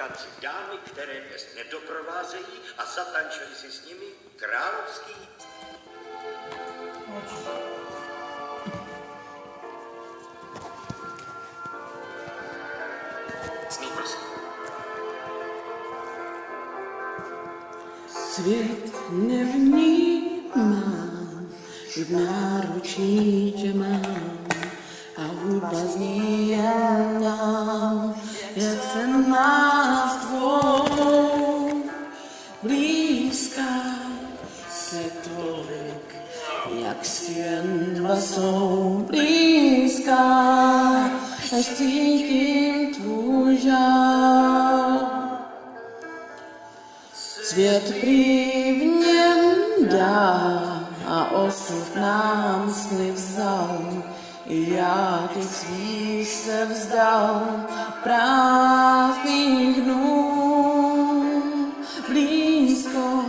tanci dámy, které dnes nedoprovázejí a zatančili si s nimi královský. Sní, prosím. Svět nevnímám, že v náručí tě mám a hudba zní jen nám, jak se nás tvou blízká se tolik, jak si jen dva jsou blízká, až cítím tvůj žál. Svět prý v něm dá a osud nám sny vzal. I já těch svých se vzdal prázdných dnů. Blízko,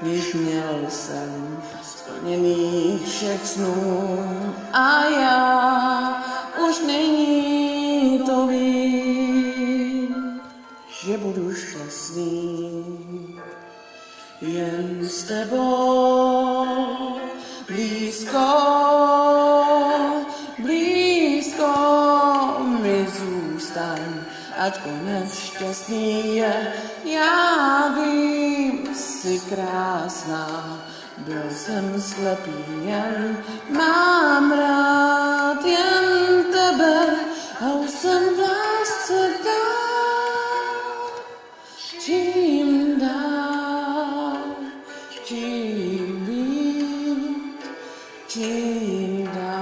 když měl jsem splněných všech snů. A já už není to víc, že budu šťastný jen s tebou. Blízko, blízko mi zůstaň, ať konec šťastný je. Já vím, jsi krásná, byl jsem slepý, jen mám rád jen tebe a už jsem v lásce dál. Čím dál, čím víc, čím dál.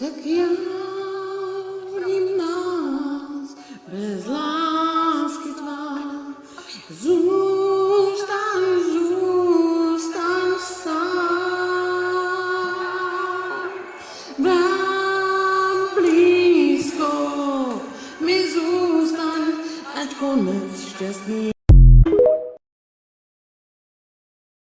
Tak já vidím nás bez lásky tvá.